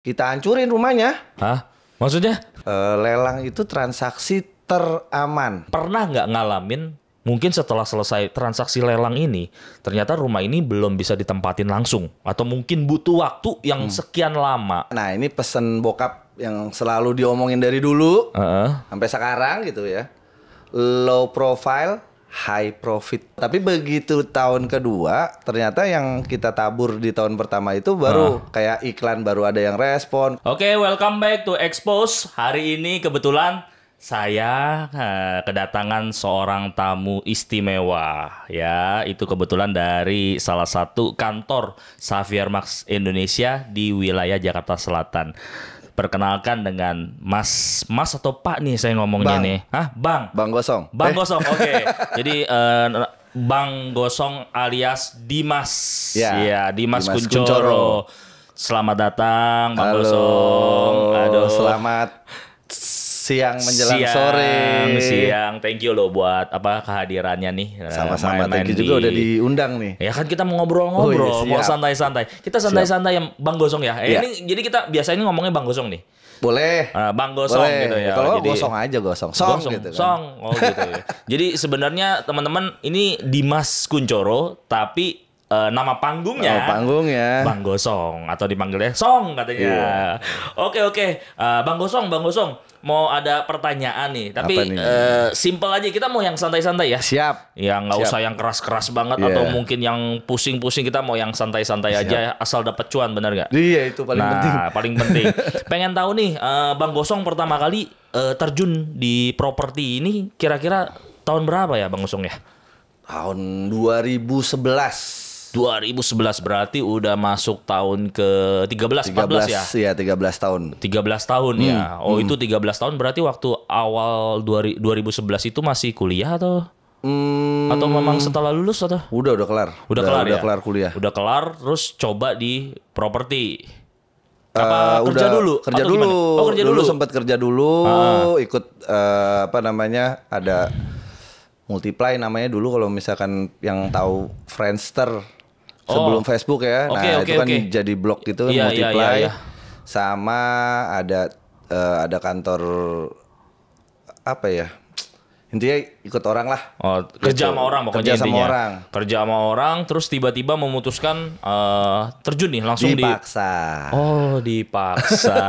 Kita hancurin rumahnya. Hah? Maksudnya? Lelang itu transaksi teraman. Pernah nggak ngalamin, mungkin setelah selesai transaksi lelang ini, ternyata rumah ini belum bisa ditempatin langsung. Atau mungkin butuh waktu yang sekian lama. Nah, ini pesen bokap yang selalu diomongin dari dulu sampai sekarang gitu ya. Low profile, high profit. Tapi begitu tahun kedua, ternyata yang kita tabur di tahun pertama itu baru kayak iklan, baru ada yang respon. Oke, welcome back to Expose. Hari ini kebetulan saya kedatangan seorang tamu istimewa, ya. Itu kebetulan dari salah satu kantor Xavier Marks Indonesia di wilayah Jakarta Selatan. Perkenalkan dengan Mas atau Pak nih saya ngomongnya Bang. nih. Hah, Bang? Bang Gosong. Bang Gosong, oke. Jadi Bang Gosong alias Dimas. Ya, Dimas Dimas Kuncoro. Kuncoro. Selamat datang Bang Halo. Gosong. Aduh. Selamat siang menjelang sore. Siang. Thank you loh buat kehadirannya nih. Sama-sama. Main-main Thank you juga udah diundang nih. Ya kan kita mau ngobrol-ngobrol, Oh, iya, mau siap. santai-santai. Kita santai-santai ya Bang Gosong ya. Iya. Ini jadi kita biasanya ngomongnya Bang Gosong nih. Boleh. Bang Gosong Boleh. gitu ya. Kalau Jadi gosong aja gosong. Song Gosong, gitu kan. Song. Oh gitu ya. Jadi sebenarnya teman-teman ini Dimas Kuncoro tapi nama panggungnya Nama panggungnya. Bang Gosong atau dipanggilnya Song katanya. Oke. Bang Gosong mau ada pertanyaan nih. Tapi Apa nih? simple aja, kita mau yang santai-santai ya. Siap. Yang nggak Siap. usah yang keras-keras banget Iya. atau mungkin yang pusing-pusing, kita mau yang santai-santai aja asal dapat cuan, benar nggak? Iya, itu paling penting. Paling penting. Pengen tahu nih, Bang Gosong pertama kali terjun di properti ini kira-kira tahun berapa ya, Bang Gosong ya? Tahun 2011. 2011 berarti udah masuk tahun ke 13 14 ya? Iya, 13 tahun. 13 tahun ya. Oh, itu 13 tahun berarti waktu awal 2011 itu masih kuliah atau memang setelah lulus atau? Udah kelar. Udah kelar ya? Udah kelar kuliah. Udah kelar terus coba di properti. Kerja dulu? Kerja Atau dulu. gimana? Oh, kerja dulu. Sempat kerja dulu, ikut ada Multiply namanya dulu, kalau misalkan yang tahu Friendster sebelum Facebook ya. Oke, Nah, oke, itu kan oke. jadi blog gitu, Iya, Multiply. iya. Sama ada kantor apa ya? Intinya ikut orang lah. Oh, kerja Gitu. sama orang pokoknya Kerja sama intinya. orang. Kerja sama orang terus tiba-tiba memutuskan terjun nih langsung Dipaksa. Oh, dipaksa.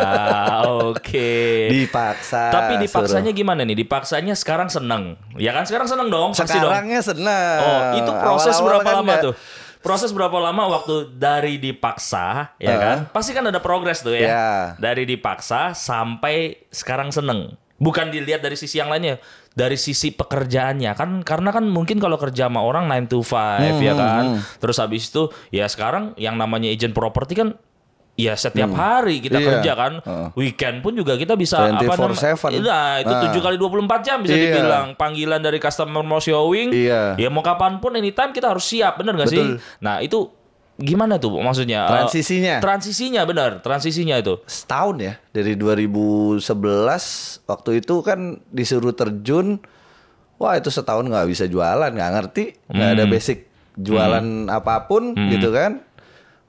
Oke. Dipaksa. Tapi dipaksanya suruh. gimana nih? Dipaksanya sekarang seneng. Ya kan sekarang seneng dong, pasti dong. Sekarangnya senang. Oh, itu proses Awal-awal berapa kan lama nggak- tuh? Proses berapa lama waktu dari dipaksa, ya kan? Pasti kan ada progres tuh ya. Ya. Dari dipaksa sampai sekarang seneng. Bukan dilihat dari sisi yang lainnya, dari sisi pekerjaannya kan, karena kan mungkin kalau kerja sama orang 9 to 5 ya kan. Terus habis itu ya sekarang yang namanya agent properti kan ya setiap hari kita Iya. kerja kan. Weekend pun juga kita bisa 24/7. Nah, itu 7 kali 24 jam bisa Iya. dibilang. Panggilan dari customer mau showing. Iya. Ya mau kapanpun anytime kita harus siap, bener gak sih? Betul. Nah itu gimana tuh maksudnya? Transisinya bener, transisinya itu. Setahun ya, dari 2011 waktu itu kan disuruh terjun. Wah, itu setahun nggak bisa jualan, nggak ngerti, nggak ada basic jualan apapun gitu kan.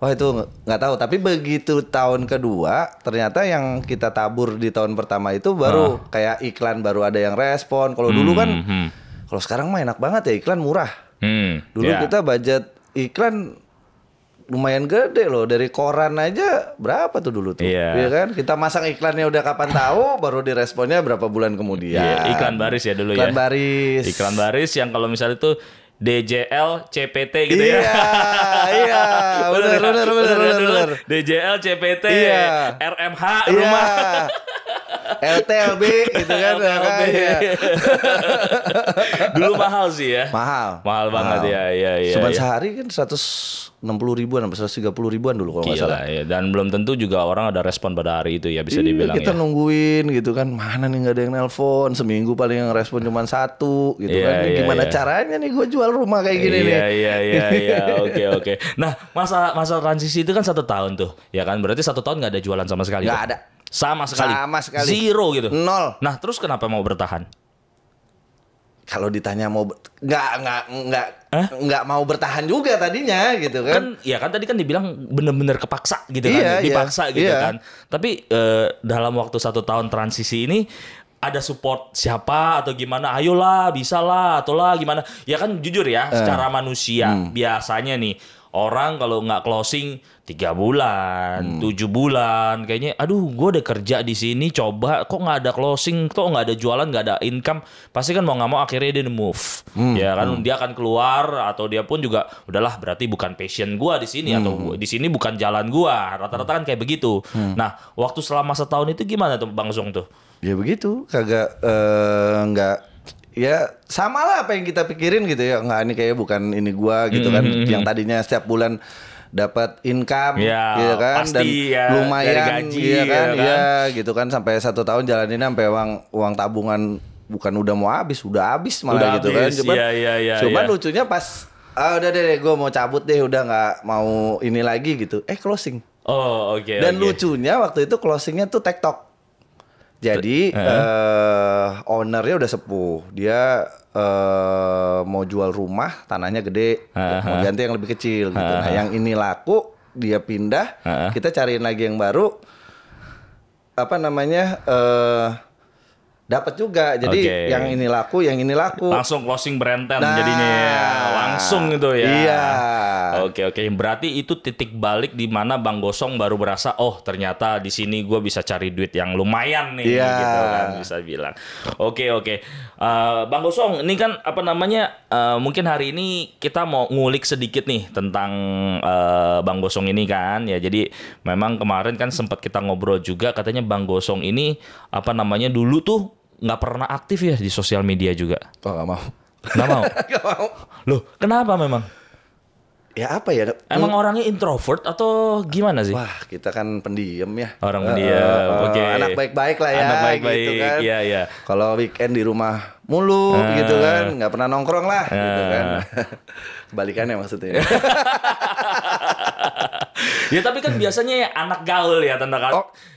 Wah, itu nggak tahu. Tapi begitu tahun kedua, ternyata yang kita tabur di tahun pertama itu baru kayak iklan, baru ada yang respon. Kalau dulu kan, kalau sekarang mah enak banget ya, iklan murah. Dulu Ya. kita budget iklan lumayan gede loh, dari koran aja berapa tuh dulu tuh. Iya. Iya kan? Kita masang iklannya udah kapan tahu, baru diresponnya berapa bulan kemudian. Iya, iklan baris ya dulu Iklan ya. baris. Iklan baris yang kalau misalnya itu DJL CPT gitu Iya, ya. iya. Bener. DJL CPT, Iya. RMH Iya. rumah. LTLB gitu kan. LTLB. Iya. Dulu mahal sih ya. Mahal banget ya. Cuman ya. sehari kan 160 ribuan sampai 130 ribuan dulu kalau nggak Gila salah. ya. Dan belum tentu juga orang ada respon pada hari itu ya, bisa Iya, dibilang kita ya. nungguin gitu kan, mana nih nggak ada yang nelpon, seminggu paling yang respon cuma satu gitu Iya, kan. Ini iya, gimana iya. caranya nih gue jual rumah kayak gini nih. Iya. Oke. Nah, masa transisi itu kan 1 tahun tuh, ya kan? Berarti 1 tahun nggak ada jualan sama sekali. Nggak tuh? ada. Sama sekali. Sama sekali. Zero gitu. Nol. Nah, terus kenapa mau bertahan? kalau ditanya mau nggak mau bertahan juga tadinya gitu kan. Kan tadi kan dibilang bener-bener kepaksa gitu Iya, kan, dipaksa iya, gitu iya. kan. Tapi dalam waktu 1 tahun transisi ini ada support siapa atau gimana? Ayolah, bisa lah, atau lah gimana? Ya kan jujur ya, secara manusia biasanya nih orang kalau nggak closing 3 bulan, 7 bulan, kayaknya, aduh, gue udah kerja di sini, coba kok nggak ada closing, kok nggak ada jualan, nggak ada income, pasti kan mau nggak mau akhirnya dia move, ya kan, dia akan keluar atau dia pun juga, udahlah, berarti bukan passion gue di sini atau di sini bukan jalan gue, rata-rata kan kayak begitu. Nah, waktu selama setahun itu gimana tuh Bang Zong tuh? Ya begitu, kagak nggak ya sama lah apa yang kita pikirin gitu ya. Nggak, ini kayak bukan ini gua gitu kan. Yang tadinya setiap bulan dapat income Ya, gitu kan, dan pasti ya, lumayan dari gaji, ya kan, ya kan? ya gitu kan, sampai 1 tahun jalanin sampai uang tabungan bukan udah mau habis, udah habis malah Udah gitu habis, kan. Cuman iya. lucunya pas udah deh gue mau cabut deh, udah nggak mau ini lagi gitu. Closing. Oh, oke. Dan lucunya waktu itu closingnya tuh TikTok. Jadi ownernya udah sepuh, dia mau jual rumah, tanahnya gede, mau ganti yang lebih kecil gitu. Nah, yang ini laku, dia pindah, kita cariin lagi yang baru, apa namanya, dapat juga. Jadi yang ini laku, langsung closing berenten jadinya ya. Langsung gitu ya. Iya. Oke. Berarti itu titik balik di mana Bang Gosong baru berasa, oh ternyata di sini gue bisa cari duit yang lumayan nih, Iya. gitu kan bisa bilang. Oke. Bang Gosong, ini kan apa namanya? Mungkin hari ini kita mau ngulik sedikit nih tentang Bang Gosong ini kan. Ya jadi memang kemarin kan sempat kita ngobrol juga, katanya Bang Gosong ini apa namanya dulu tuh nggak pernah aktif ya di sosial media juga. Oh, nggak mau. Nggak mau? Nggak mau. Loh, kenapa memang? Ya apa ya? Emang orangnya introvert atau gimana sih? Wah, kita kan pendiam ya. Orang pendiam, oke. Anak baik-baik lah ya. Anak baik-baik, gitu kan. iya. Kalau weekend di rumah mulu gitu kan, nggak pernah nongkrong lah gitu kan. Kebalikannya maksudnya. Ya tapi kan biasanya ya anak gaul ya tanda kan.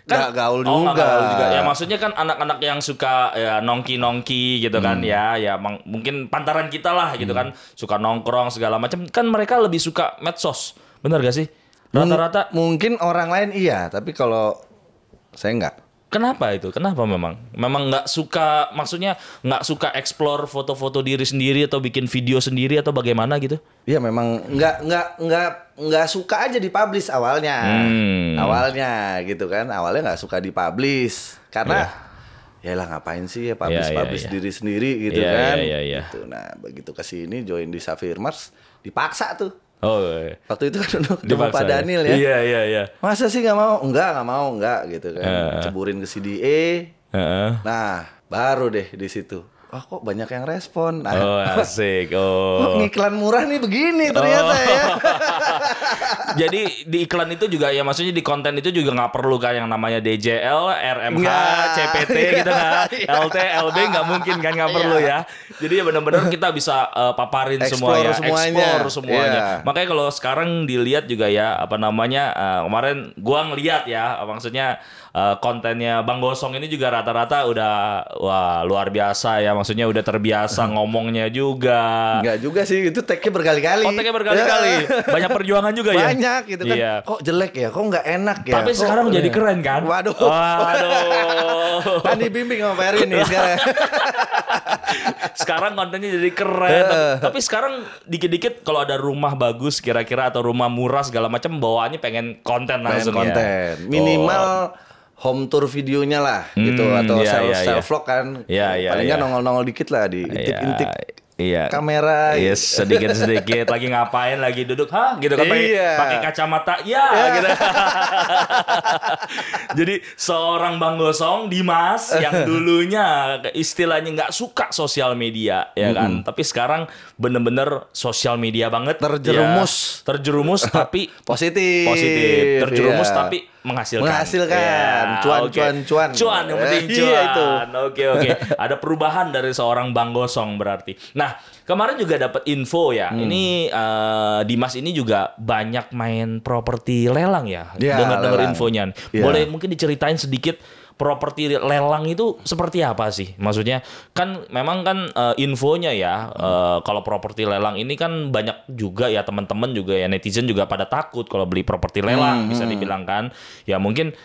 Nggak gaul nggak juga. gaul juga. Ya maksudnya kan anak-anak yang suka ya nongki-nongki gitu kan ya. Ya mungkin pantaran kita lah gitu kan. Suka nongkrong segala macam. Kan mereka lebih suka medsos. Benar gak sih? Rata-rata. Mungkin orang lain iya, tapi kalau saya nggak. Kenapa itu? Kenapa memang? Memang nggak suka, maksudnya nggak suka explore foto-foto diri sendiri atau bikin video sendiri atau bagaimana gitu? Iya, memang nggak suka aja dipublish awalnya. Awalnya gitu kan. Awalnya nggak suka dipublish karena yalah ngapain sih ya publish diri sendiri gitu kan. Iya. Gitu. Nah, begitu kesini join di Sapphire Mars dipaksa tuh. Oh, iya. Waktu itu kan ketemu Pak Daniel ya. Iya. Masa sih nggak mau? Enggak gitu kan. Ceburin ke CDA. Nah, baru deh di situ. Wah, kok banyak yang respon. Nah, asik. kok ngiklan murah nih begini ternyata ya. Jadi di iklan itu juga ya maksudnya di konten itu juga nggak perlu kan yang namanya DJL, RMH, CPT gitu kan, LT, LB nggak mungkin kan, nggak perlu ya. Jadi ya benar-benar kita bisa paparin semuanya, explore semuanya. Makanya kalau sekarang dilihat juga ya apa namanya kemarin gua ngeliat ya maksudnya kontennya Bang Gosong ini juga rata-rata udah wah luar biasa ya, maksudnya udah terbiasa ngomongnya juga. Enggak juga sih, itu tag-nya berkali-kali. Oh, tag-nya berkali-kali. Banyak perjuangan juga ya. Banyak gitu kan. Iya. Kok jelek ya? Kok nggak enak ya? Tapi sekarang jadi keren kan? Waduh. Kan dibimbing sama Pak Eri nih sekarang. Sekarang kontennya jadi keren. Tapi sekarang dikit-dikit kalau ada rumah bagus kira-kira atau rumah murah segala macam bawaannya pengen konten langsung konten. Minimal home tour videonya lah gitu atau self vlog kan. Paling nggak nongol-nongol dikit lah di intip-intip. Iya. Kamera. Yes, sedikit-sedikit lagi ngapain, lagi duduk, gitu kan pakai kacamata. Gitu. Jadi seorang Bang Gosong Dimas yang dulunya istilahnya nggak suka sosial media ya kan, tapi sekarang bener-bener sosial media banget. Terjerumus tapi positif. Terjerumus tapi menghasilkan. Cuan yang penting cuan. Oke. Ada perubahan dari seorang Bang Gosong berarti. Nah, kemarin juga dapat info ya. Ini Dimas ini juga banyak main properti lelang ya. Dengar-dengar infonya. Boleh mungkin diceritain sedikit properti lelang itu seperti apa sih? Maksudnya kan memang kan infonya ya kalau properti lelang ini kan banyak juga ya teman-teman juga ya netizen juga pada takut kalau beli properti lelang bisa dibilang kan. Ya mungkin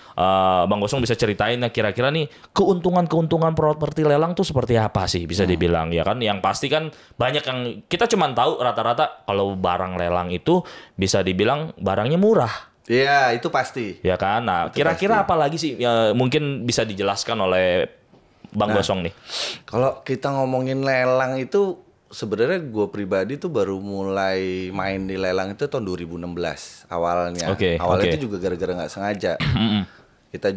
Bang Gosong bisa ceritain kira-kira nih keuntungan properti lelang tuh seperti apa sih bisa dibilang ya kan? Yang pasti kan banyak yang kita cuma tahu rata-rata kalau barang lelang itu bisa dibilang barangnya murah. Iya, itu pasti. Ya kan. Nah, kira-kira apa lagi sih ya, mungkin bisa dijelaskan oleh Bang Gosong nih. Kalau kita ngomongin lelang itu sebenarnya gue pribadi tuh baru mulai main di lelang itu tahun 2016 awalnya. Awalnya itu juga gara-gara nggak sengaja. Kita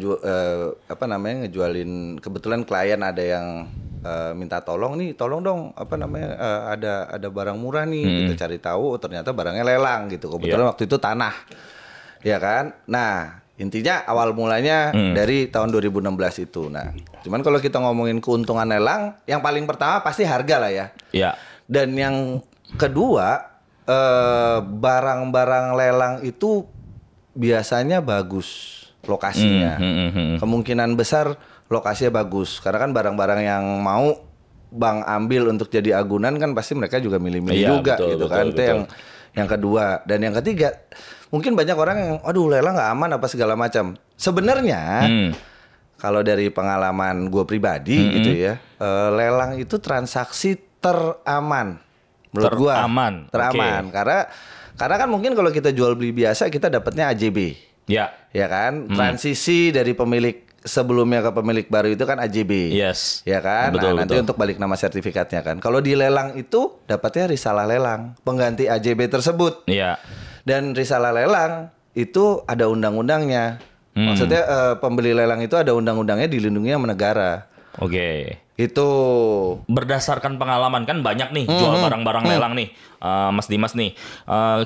ngejualin, kebetulan klien ada yang minta tolong dong ada barang murah nih, kita cari tahu ternyata barangnya lelang gitu. Kebetulan waktu itu tanah. Ya kan? Nah, intinya awal mulanya dari tahun 2016 itu. Nah, cuman kalau kita ngomongin keuntungan lelang, yang paling pertama pasti harga lah ya. Iya. Dan yang kedua, barang-barang lelang itu biasanya bagus lokasinya. Kemungkinan besar lokasinya bagus. Karena kan barang-barang yang mau Bang ambil untuk jadi agunan kan pasti mereka juga milih-milih juga gitu kan. Itu yang kedua. Dan yang ketiga, mungkin banyak orang yang, aduh lelang nggak aman apa segala macam. Sebenarnya kalau dari pengalaman gue pribadi gitu ya, lelang itu transaksi teraman menurut gue. Teraman. Karena kan mungkin kalau kita jual beli biasa kita dapatnya AJB. Ya kan, transisi dari pemilik sebelumnya ke pemilik baru itu kan AJB. Yes. Ya kan? Betul, nanti untuk balik nama sertifikatnya kan. Kalau di lelang itu dapatnya risalah lelang, pengganti AJB tersebut. Iya. Dan risalah lelang itu ada undang-undangnya. Maksudnya pembeli lelang itu ada undang-undangnya, dilindungi sama negara. Oke. Itu berdasarkan pengalaman kan banyak nih jual barang-barang lelang nih, Mas Dimas nih.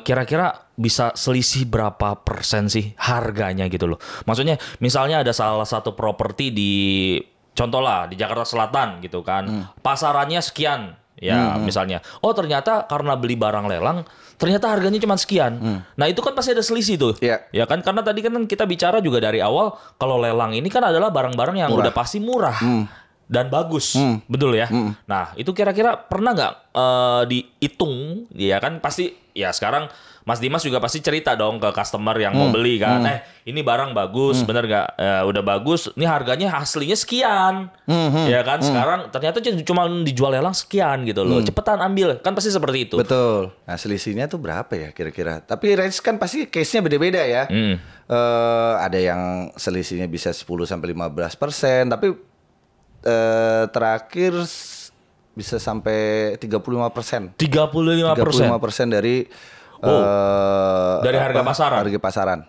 Kira-kira bisa selisih berapa persen sih harganya gitu loh. Maksudnya misalnya ada salah satu properti di contoh lah di Jakarta Selatan gitu kan. Pasarannya sekian ya misalnya. Oh ternyata karena beli barang lelang ternyata harganya cuma sekian. Nah itu kan pasti ada selisih tuh. Ya kan karena tadi kan kita bicara juga dari awal kalau lelang ini kan adalah barang-barang yang udah pasti murah. Dan bagus, betul ya. Nah, itu kira-kira pernah nggak dihitung, ya kan pasti ya sekarang Mas Dimas juga pasti cerita dong ke customer yang mau beli kan, ini barang bagus, bener nggak? Udah bagus, ini harganya aslinya sekian, ya kan? Sekarang ternyata cuma dijual lelang sekian gitu loh, cepetan ambil, kan pasti seperti itu. Betul. Nah, selisihnya tuh berapa ya kira-kira? Tapi range kan pasti case-nya beda-beda ya. Ada yang selisihnya bisa 10-15%, tapi terakhir bisa sampai 35%. 35% dari harga pasaran. Harga pasaran.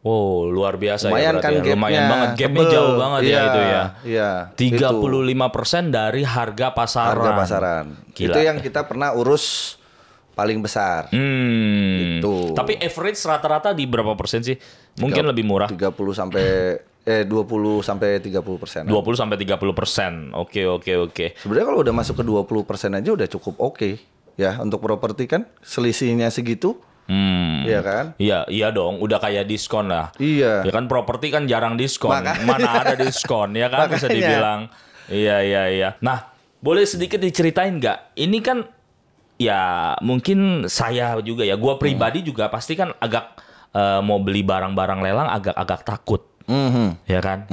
Oh, luar biasa. Lumayan ya kan gapnya. Lumayan banget. Gapnya jauh banget ya itu ya. Iya. 35% dari harga pasaran. Harga pasaran. Gila. Itu yang kita pernah urus paling besar. Itu. Tapi average rata-rata di berapa persen sih? Mungkin lebih murah. 20 sampai 30%. 20 sampai 30%. Oke. Sebenarnya kalau udah masuk ke 20% aja udah cukup oke. Ya, untuk properti kan selisihnya segitu. Iya kan? Iya dong, udah kayak diskon lah. Iya. Ya kan properti kan jarang diskon. Makanya. Mana ada diskon ya kan bisa dibilang. Iya. Nah, boleh sedikit diceritain nggak? Ini kan ya mungkin saya juga ya, gua pribadi juga pasti kan agak mau beli barang-barang lelang agak takut. Ya kan?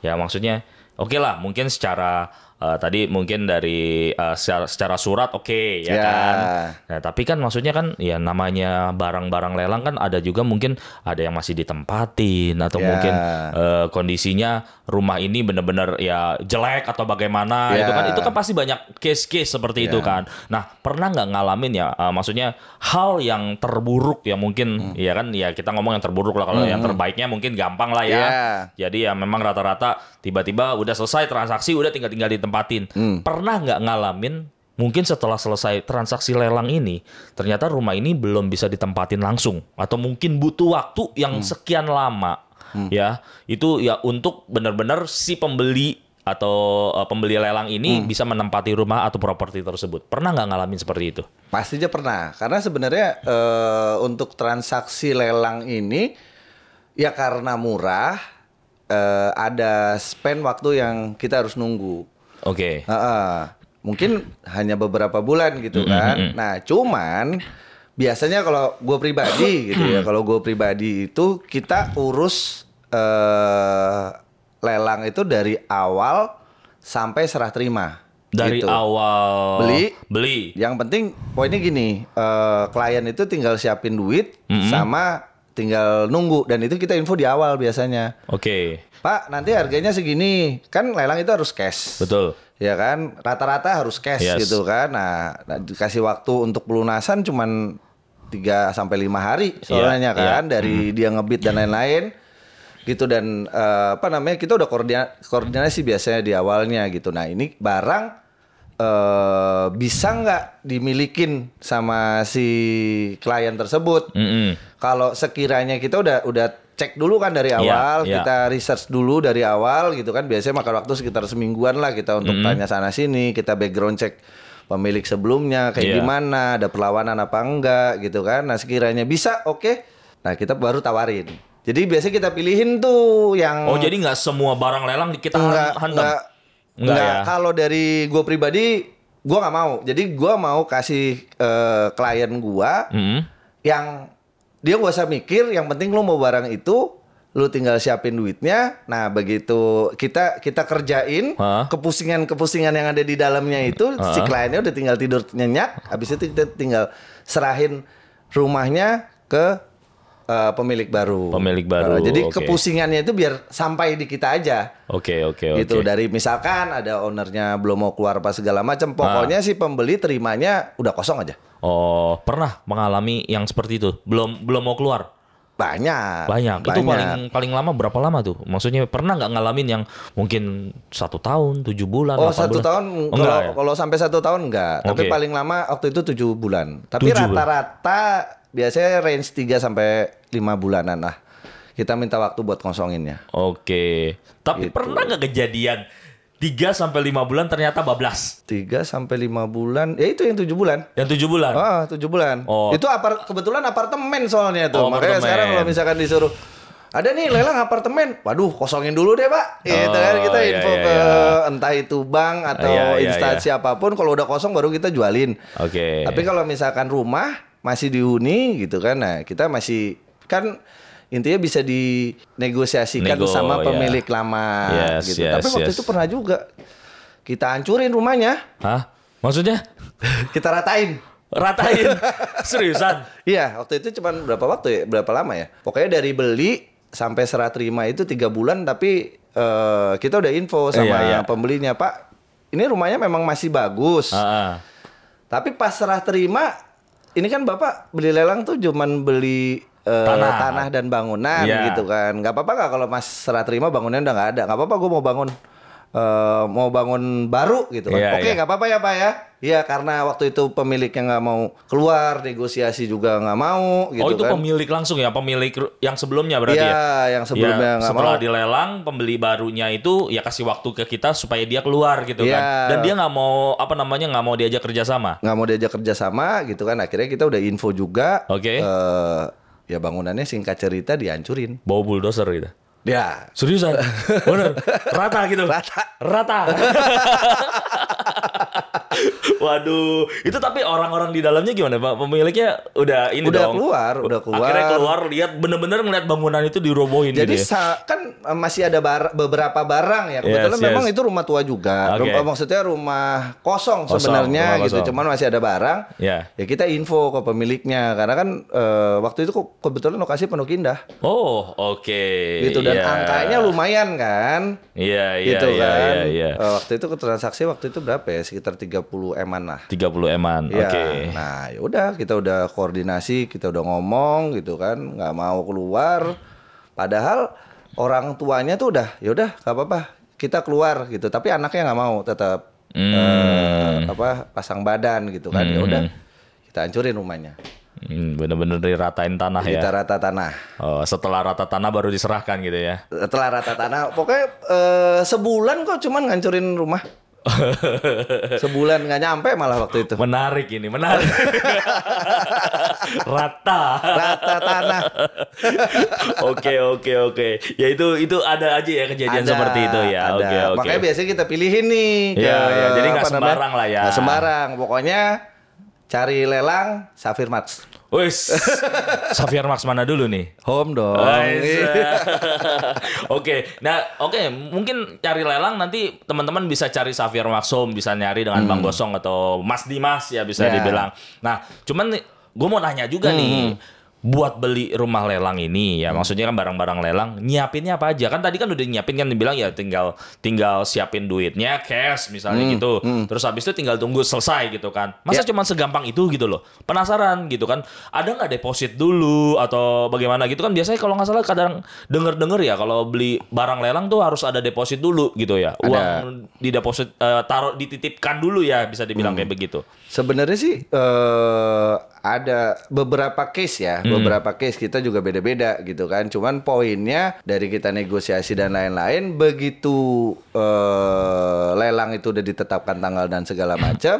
Ya maksudnya oke lah, mungkin secara tadi mungkin dari secara surat oke, ya kan. Nah, tapi kan maksudnya kan ya namanya barang-barang lelang kan ada juga mungkin ada yang masih ditempatin atau mungkin kondisinya rumah ini benar-benar ya jelek atau bagaimana itu kan pasti banyak case-case seperti itu kan. Nah, pernah nggak ngalamin ya maksudnya hal yang terburuk ya mungkin ya kan ya kita ngomong yang terburuk lah, kalau yang terbaiknya mungkin gampang lah ya. Jadi ya memang rata-rata tiba-tiba udah selesai transaksi udah tinggal ditempatin. Pernah nggak ngalamin mungkin setelah selesai transaksi lelang ini ternyata rumah ini belum bisa ditempatin langsung atau mungkin butuh waktu yang sekian lama ya itu ya untuk benar-benar si pembeli atau pembeli lelang ini bisa menempati rumah atau properti tersebut. Pernah nggak ngalamin seperti itu? Pastinya pernah, karena sebenarnya untuk transaksi lelang ini ya karena murah ada span waktu yang kita harus nunggu. Oke. Mungkin hanya beberapa bulan gitu kan. Nah, cuman biasanya kalau gue pribadi gitu ya, kalau gue pribadi itu kita urus lelang itu dari awal sampai serah terima. Dari gitu. awal beli. Yang penting poinnya gini, klien itu tinggal siapin duit sama tinggal nunggu, dan itu kita info di awal biasanya. Oke. Pak, nanti harganya segini. Kan lelang itu harus cash. Betul. Ya kan, rata-rata harus cash gitu kan. Nah, dikasih waktu untuk pelunasan cuman 3 sampai 5 hari soalnya kan dari dia ngebit dan lain-lain. Gitu, dan kita udah koordinasi biasanya di awalnya gitu. Nah, ini barang bisa nggak dimilikin sama si klien tersebut? Kalau sekiranya kita udah cek dulu kan dari awal, kita research dulu dari awal gitu kan. Biasanya makan waktu sekitar semingguan lah kita untuk tanya sana sini, kita background check pemilik sebelumnya kayak gimana, ada perlawanan apa enggak gitu kan. Nah, sekiranya bisa, oke. Nah, kita baru tawarin. Jadi biasanya kita pilihin tuh yang... Oh, jadi nggak semua barang lelang kita hantam? Enggak ya. Kalau dari gue pribadi, gue nggak mau. Jadi gue mau kasih klien gue yang dia gak usah mikir. Yang penting lu mau barang itu, lu tinggal siapin duitnya. Nah, begitu kita kerjain kepusingan yang ada di dalamnya itu, si kliennya udah tinggal tidur nyenyak. Habis itu kita tinggal serahin rumahnya ke pemilik baru. Jadi kepusingannya itu biar sampai di kita aja. Oke. Gitu, dari misalkan ada ownernya belum mau keluar apa segala macam, pokoknya si pembeli terimanya udah kosong aja. Oh, pernah mengalami yang seperti itu? Belum mau keluar? Banyak. Itu paling lama berapa lama tuh? Maksudnya pernah nggak ngalamin yang mungkin 1 tahun, 7 bulan? Oh, 1 tahun. Kalau sampai 1 tahun enggak. Tapi Oke. paling lama waktu itu 7 bulan. Tapi rata-rata biasanya range 3 sampai 5 bulanan lah. Kita minta waktu buat kosonginnya. Oke. Tapi Gitu. pernah nggak kejadian 3 sampai 5 bulan ternyata bablas? 3 sampai 5 bulan. Ya itu yang 7 bulan. Yang 7 bulan? 7 bulan. Oh. Itu kebetulan apartemen soalnya tuh. Oh, Makanya apartemen. sekarang kalau misalkan disuruh ada nih lelang apartemen, waduh kosongin dulu deh Pak. Gitu kan, kita info ke entah itu bank atau instansi apapun. Kalau udah kosong baru kita jualin. Oke. Tapi kalau misalkan rumah masih dihuni gitu kan, nah kita masih kan intinya bisa dinegosiasikan sama pemilik lama gitu. Tapi waktu itu pernah juga kita hancurin rumahnya. Hah? Maksudnya? Kita ratain. Seriusan? Iya, waktu itu cuman berapa lama ya? Pokoknya dari beli sampai serah terima itu 3 bulan, tapi kita udah info sama pembelinya, Pak, ini rumahnya memang masih bagus. Tapi pas serah terima, ini kan Bapak beli lelang tuh cuman beli tanah dan bangunan gitu kan. Nggak apa-apa nggak kalau Mas serah terima bangunannya udah nggak ada? Nggak apa-apa, gue mau bangun baru gitu kan. Oke, nggak apa-apa ya Pak ya. Iya, karena waktu itu pemiliknya nggak mau keluar, negosiasi juga nggak mau gitu. Oh, itu kan. pemilik langsung ya, pemilik yang sebelumnya berarti ya? Iya, yang sebelumnya nggak mau. Setelah dilelang, pembeli barunya itu ya kasih waktu ke kita supaya dia keluar gitu kan. Dan dia nggak mau nggak mau diajak kerjasama. Nggak mau diajak kerjasama gitu kan. Akhirnya kita udah info juga. Oke. Ya bangunannya singkat cerita dihancurin. Bawa bulldozer gitu. Ya. Seriusan? Bener? Rata gitu? Rata. Waduh, itu tapi orang-orang di dalamnya gimana Pak? Pemiliknya udah dong? Udah keluar. Akhirnya keluar, lihat bener-bener ngeliat bangunan itu dirobohin. Jadi gitu ya? kan masih ada beberapa barang ya. Kebetulan memang itu rumah tua juga. Maksudnya rumah kosong sebenarnya gitu. Cuman masih ada barang. Ya kita info ke pemiliknya. Karena kan waktu itu kebetulan lokasi Pondok Indah. Oh, oke. Gitu, dan angkanya lumayan kan. Iya. Gitu kan. Waktu itu transaksi waktu itu berapa ya? Sekitar 30 M-an lah. 30 M-an. Oke. Nah, ya udah kita udah koordinasi, kita udah ngomong gitu kan, nggak mau keluar. Padahal orang tuanya tuh udah, ya udah nggak apa-apa, kita keluar gitu. Tapi anaknya nggak mau, tetap pasang badan gitu kan. Ya udah, kita hancurin rumahnya. Bener-bener diratain tanah ya. Kita rata tanah. Oh, setelah rata tanah baru diserahkan gitu ya. Setelah rata tanah, pokoknya sebulan kok cuman ngancurin rumah. Sebulan nggak nyampe malah waktu itu. Menarik ini, menarik. Rata. Rata tanah. Oke. Ya itu ada aja ya kejadian seperti itu ya. Ada. Oke. Makanya biasanya kita pilihin nih. Ya, jadi nggak sembarang lah ya. Nggak sembarang. Pokoknya cari lelang Safir Max. Wis, Xavier Max mana dulu nih? Home dong. Oke, mungkin cari lelang nanti teman-teman bisa cari Xavier Max Home, bisa nyari dengan Bang Gosong atau Mas Dimas ya bisa dibilang. Nah, cuman gue mau nanya juga nih. Buat beli rumah lelang ini ya maksudnya kan barang-barang lelang nyiapinnya apa aja kan tadi kan udah nyiapin kan dibilang ya tinggal siapin duitnya cash misalnya gitu terus habis itu tinggal tunggu selesai gitu kan masa cuma segampang itu gitu loh penasaran gitu kan ada nggak deposit dulu atau bagaimana gitu kan biasanya kalau nggak salah kadang denger ya kalau beli barang lelang tuh harus ada deposit dulu gitu ya uang di deposit taruh dititipkan dulu ya bisa dibilang kayak begitu. Sebenarnya sih ada beberapa case ya, beberapa case kita juga beda-beda gitu kan. Cuman poinnya dari kita negosiasi dan lain-lain, begitu lelang itu udah ditetapkan tanggal dan segala macam.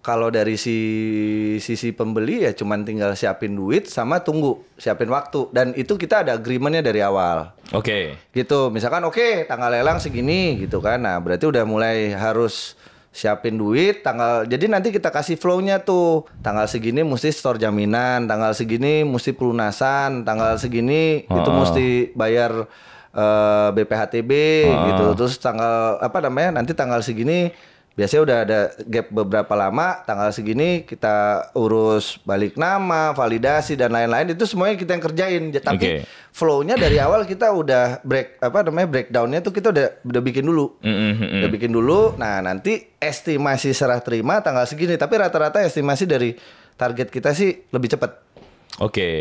Kalau dari sisi pembeli ya cuman tinggal siapin duit sama tunggu, siapin waktu. Dan itu kita ada agreementnya dari awal. Oke. Gitu, misalkan tanggal lelang segini gitu kan. Nah berarti udah mulai harus siapin duit jadi nanti kita kasih flow-nya tuh tanggal segini mesti store jaminan, tanggal segini mesti pelunasan, tanggal segini itu mesti bayar BPHTB gitu, terus nanti tanggal segini biasanya udah ada gap beberapa lama, tanggal segini kita urus balik nama, validasi dan lain-lain itu semuanya kita yang kerjain. Tapi flow-nya dari awal kita udah breakdown-nya tuh kita udah bikin dulu. Udah bikin dulu. Nah, nanti estimasi serah terima tanggal segini, tapi rata-rata estimasi dari target kita sih lebih cepat.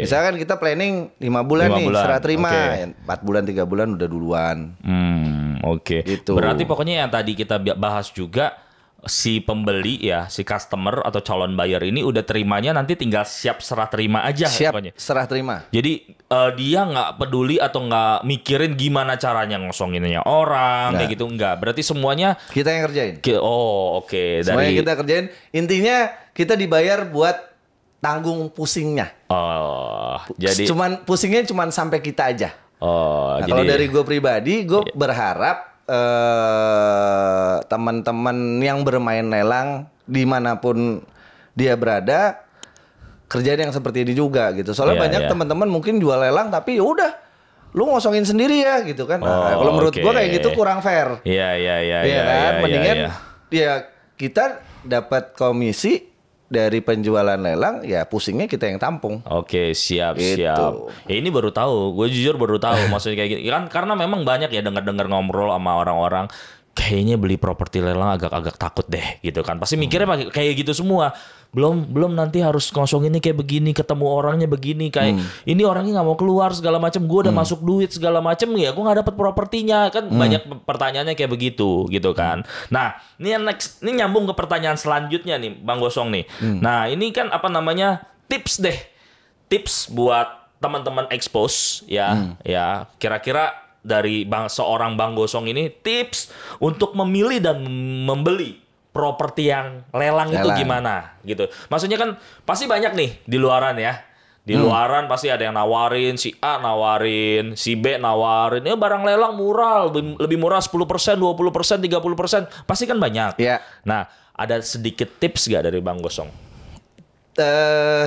Misalkan kita planning 5 bulan nih serah terima, 4 bulan 3 bulan udah duluan. Gitu. Berarti pokoknya yang tadi kita bahas juga si pembeli ya, si customer atau calon buyer ini udah terimanya nanti tinggal siap serah terima aja. Siap serah terima. Jadi dia nggak peduli atau nggak mikirin gimana caranya ngosonginnya orang kayak gitu nggak. Berarti semuanya kita yang kerjain. Semuanya kita kerjain. Intinya kita dibayar buat tanggung pusingnya. Jadi pusingnya cuman sampai kita aja. Kalau dari gue pribadi, gue berharap teman-teman yang bermain lelang dimanapun dia berada kerjaan yang seperti ini juga gitu. Soalnya banyak teman-teman mungkin jual lelang tapi ya udah lu ngosongin sendiri ya gitu kan. Kalau menurut gue kayak gitu kurang fair. Iya kan. Mendingan ya kita dapat komisi dari penjualan lelang ya pusingnya kita yang tampung. Siap. Ya ini baru tahu, gue jujur baru tahu maksudnya kayak gitu. Kan karena memang banyak ya dengar-dengar ngobrol sama orang-orang kayaknya beli properti lelang agak-agak takut deh gitu kan. Pasti mikirnya kayak gitu semua. Belum nanti harus ngosonginnya kayak begini, ketemu orangnya begini kayak ini orangnya nggak mau keluar segala macam, gue udah masuk duit segala macam ya gue nggak dapat propertinya kan. Banyak pertanyaannya kayak begitu gitu kan. Nah ini ini nyambung ke pertanyaan selanjutnya nih Bang Gosong nih. Nah ini kan tips buat teman-teman expose ya kira-kira dari seorang Bang Gosong ini tips untuk memilih dan membeli properti yang lelang itu gimana gitu. Maksudnya kan pasti banyak nih di luaran ya. Di luaran pasti ada yang nawarin, si A nawarin, si B nawarin. Ya barang lelang murah, lebih murah 10%, 20%, 30%. Pasti kan banyak. Nah, ada sedikit tips gak dari Bang Gosong?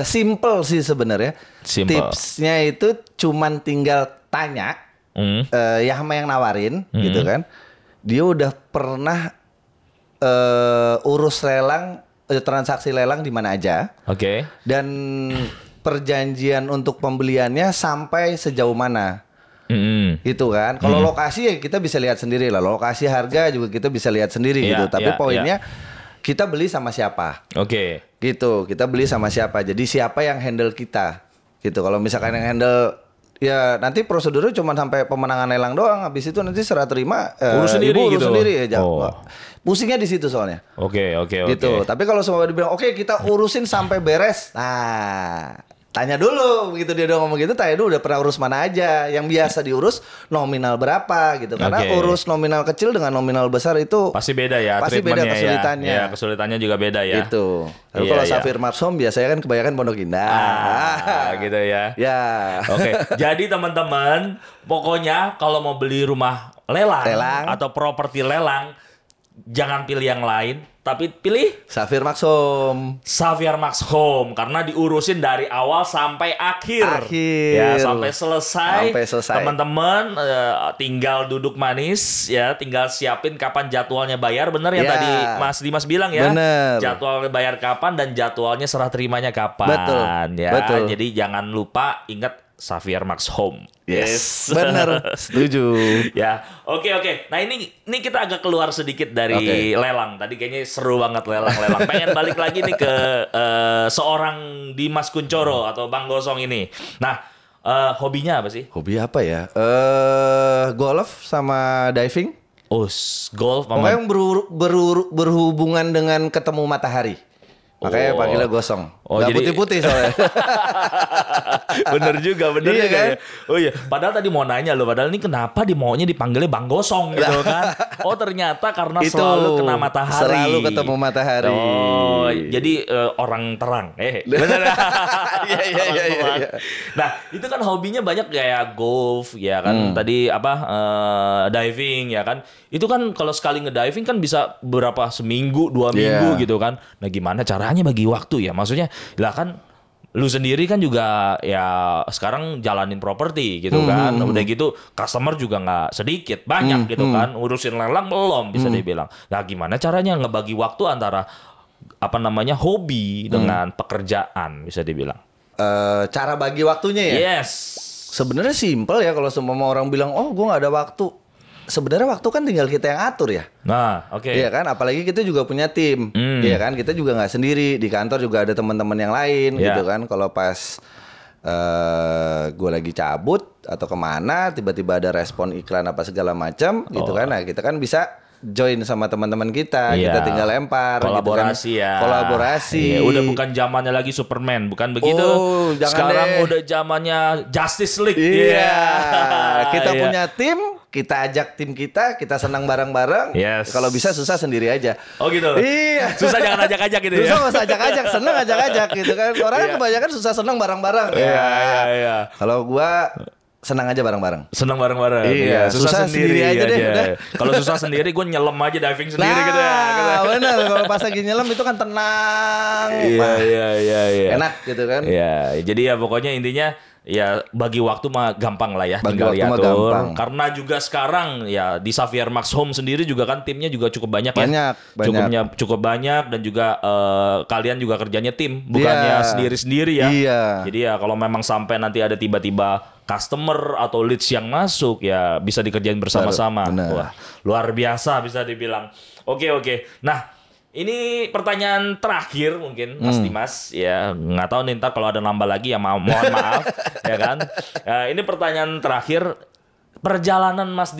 Simple sih sebenarnya. Tipsnya itu cuman tinggal tanya sama yang nawarin gitu kan. Dia udah pernah urus lelang, transaksi lelang di mana aja. Dan perjanjian untuk pembeliannya sampai sejauh mana. Gitu kan. Kalau lokasi ya kita bisa lihat sendiri lah. Lokasi harga juga kita bisa lihat sendiri gitu. Tapi poinnya kita beli sama siapa. Gitu. Kita beli sama siapa. Jadi siapa yang handle kita. Gitu. Kalau misalkan yang handle ya nanti prosedurnya cuma sampai pemenangan lelang doang. Habis itu nanti serah terima urus sendiri gitu. Ya, pusingnya di situ soalnya. Oke. Gitu. Tapi kalau semua dibilang kita urusin sampai beres. Nah, tanya dulu begitu dia udah ngomong gitu, tanya dulu udah pernah urus mana aja, yang biasa diurus nominal berapa gitu, karena urus nominal kecil dengan nominal besar itu pasti beda ya, pasti beda kesulitannya ya, kesulitannya juga beda ya itu. Lalu kalau Safir Maxhome biasanya kan kebanyakan Pondok Indah gitu ya. Ya. Oke, jadi teman-teman pokoknya kalau mau beli rumah lelang atau properti lelang, jangan pilih yang lain, tapi pilih Safir Maxhome. Safir Maxhome karena diurusin dari awal sampai akhir. Ya, sampai selesai. Teman-teman tinggal duduk manis ya, tinggal siapin kapan jadwalnya bayar, bener ya tadi Mas Dimas bilang ya. Bener. Jadwalnya bayar kapan dan jadwalnya serah terimanya kapan. Betul. Ya. Betul. Jadi jangan lupa ingat Safir Maxhome. Yes. Bener. Setuju. Ya, oke. Nah ini kita agak keluar sedikit dari lelang. Tadi kayaknya seru banget lelang. Pengen balik lagi nih ke seorang Dimas Kunchoro atau Bang Gosong ini. Nah, hobinya apa sih? Hobi apa ya? Golf sama diving. Oh, golf. Pokoknya yang berhubungan dengan ketemu matahari. Makanya panggilnya Gosong. Gak jadi putih-putih soalnya. bener juga kan? Ya. Oh iya, padahal tadi mau nanya loh, padahal ini kenapa maunya dipanggilnya Bang Gosong gitu kan? Oh ternyata karena itu, selalu kena matahari. Selalu ketemu matahari. Oh, jadi orang terang. Bener. Iya. Nah, itu kan hobinya banyak kayak golf ya kan? Tadi diving ya kan? Itu kan kalau sekali ngediving kan bisa berapa seminggu, 2 minggu gitu kan? Nah, gimana caranya bagi waktu ya? Maksudnya lah kan lu sendiri kan juga ya sekarang jalanin properti gitu kan. Udah gitu customer juga nggak sedikit, banyak gitu kan. Urusin lelang belum bisa dibilang. Nah, gimana caranya ngebagi waktu antara hobi dengan pekerjaan bisa dibilang? Cara bagi waktunya ya? Yes. Sebenarnya simpel ya kalau semua orang bilang, "Oh, gua nggak ada waktu." Sebenarnya waktu kan tinggal kita yang atur ya. Nah, oke. Iya kan, apalagi kita juga punya tim. Iya kan, kita juga nggak sendiri. Di kantor juga ada teman-teman yang lain gitu kan. Kalau pas gue lagi cabut atau kemana, tiba-tiba ada respon iklan apa segala macam gitu kan. Nah, kita kan bisa join sama teman-teman kita. Kita tinggal lempar kolaborasi gitu kan. Kolaborasi. Udah bukan zamannya lagi Superman, bukan begitu. Sekarang udah zamannya Justice League. Iya. Kita punya tim, kita ajak tim kita senang bareng-bareng. Kalau bisa susah sendiri aja. Oh gitu. Iya. Susah jangan ajak-ajak gitu ya. Susah nggak usah ajak-ajak, seneng ajak-ajak gitu kan. Orang kan kebanyakan susah seneng bareng-bareng. Iya. Kalau gua senang aja bareng-bareng. Senang bareng-bareng. Iya. Susah sendiri aja deh. Kalau susah sendiri, gue nyelam aja diving sendiri gitu ya. Nah, benar. Kalau pas lagi nyelam itu kan tenang. Iya. Enak gitu kan. Iya. Jadi ya pokoknya intinya ya bagi waktu mah gampang lah ya, bagi tinggal waktu mah diatur. gampang. Karena juga sekarang ya di Safir Maxhome sendiri juga kan timnya juga cukup banyak ya. Cukup banyak dan juga kalian juga kerjanya tim, bukannya sendiri-sendiri ya. Iya. Jadi ya kalau memang sampai nanti ada tiba-tiba customer atau leads yang masuk ya bisa dikerjain bersama-sama. Wah, luar biasa bisa dibilang. Oke. Nah, ini pertanyaan terakhir mungkin Mas Dimas ya, nggak tahu nih ntar kalau ada nambah lagi ya mohon maaf ya kan. Ini pertanyaan terakhir, perjalanan Mas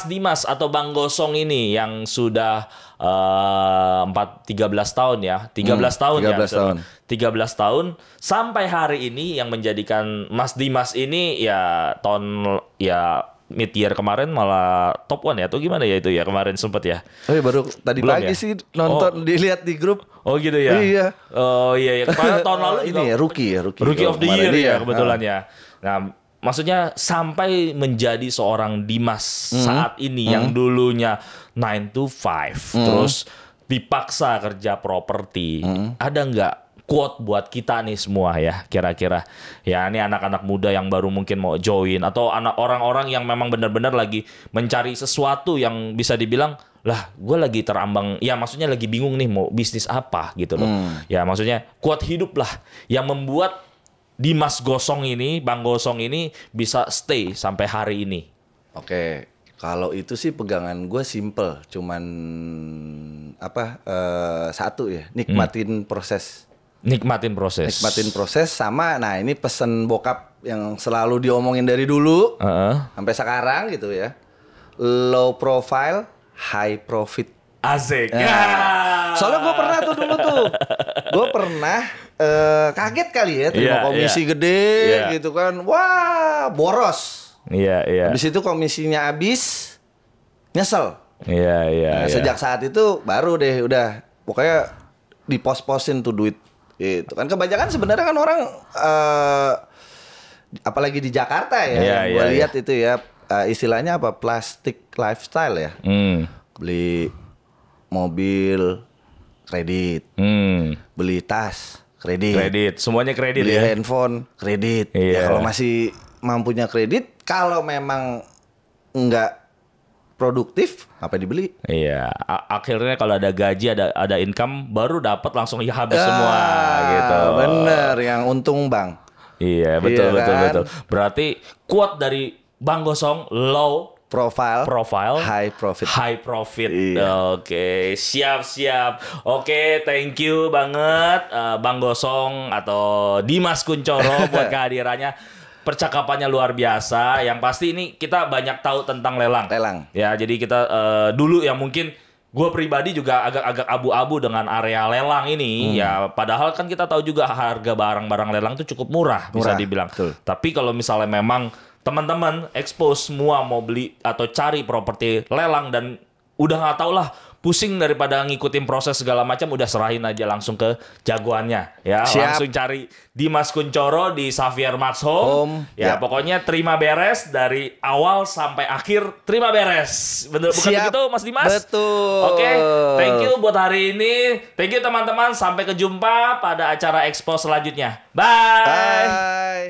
Dimas atau Bang Gosong ini yang sudah 13 tahun ya, 13 tahun 13 tahun sampai hari ini yang menjadikan Mas Dimas ini ya mid year kemarin malah top 1 ya atau gimana ya itu ya kemarin sempet ya. Oh iya, baru tadi pagi sih nonton dilihat di grup. Oh gitu ya. Iya. Oh iya. Kemarin tahun lalu ini ya rookie of the year ya kebetulan ya. Nah, maksudnya sampai menjadi seorang Dimas saat ini yang dulunya 9 to 5 terus dipaksa kerja properti. Ada nggak quote buat kita nih semua ya kira-kira ya, ini anak-anak muda yang baru mungkin mau join atau orang-orang yang memang benar-benar lagi mencari sesuatu yang bisa dibilang lah gue lagi terambang ya, maksudnya lagi bingung nih mau bisnis apa gitu loh. Ya maksudnya quote hidup lah yang membuat Dimas Gosong ini, Bang Gosong ini bisa stay sampai hari ini. Oke, kalau itu sih pegangan gue simple, cuman satu ya, nikmatin proses. Nikmatin proses sama, nah ini pesen bokap yang selalu diomongin dari dulu sampai sekarang gitu ya. Low profile, high profit. Asik. Soalnya gue pernah tuh dulu tuh. Gue pernah kaget kali ya terima Iya, komisi iya. gede Iya. gitu kan. Wah, boros. Iya, iya. Habis itu komisinya habis, nyesel. Iya, iya, Nah, iya. sejak saat itu baru deh udah pokoknya dipos-posin tuh duit. Itu kan kebanyakan sebenarnya kan orang apalagi di Jakarta ya, Iya, yang gue iya, lihat itu ya istilahnya apa plastik lifestyle ya. Beli mobil kredit, beli tas kredit, Semuanya kredit beli ya. handphone kredit. Iya. Ya kalau masih mampunya kredit, kalau memang nggak produktif apa dibeli? Iya, akhirnya kalau ada gaji, ada income, baru dapat langsung ya habis semua gitu. Bener, yang untung bang. Iya, betul, Iya betul, kan? betul. Berarti quote dari Bang Gosong, low Profile, high profit. Iya. Oke, siap. Oke, thank you banget Bang Gosong atau Dimas Kuncoro buat kehadirannya. Percakapannya luar biasa. Yang pasti ini kita banyak tahu tentang lelang. Ya, jadi kita dulu ya mungkin gue pribadi juga agak abu-abu dengan area lelang ini. Ya, padahal kan kita tahu juga harga barang-barang lelang itu cukup murah. Bisa dibilang. Betul. Tapi kalau misalnya memang teman-teman expose semua mau beli atau cari properti lelang dan udah nggak tahu lah pusing daripada ngikutin proses segala macam, udah serahin aja langsung ke jagoannya ya. Siap. Langsung cari Dimas Kuncoro di Xavier Max Home. Ya, pokoknya terima beres dari awal sampai akhir, terima beres. Bener bukan Siap. begitu Mas Dimas? Betul. Oke, thank you buat hari ini. Thank you teman-teman, sampai kejumpa pada acara Expo selanjutnya. Bye. Bye.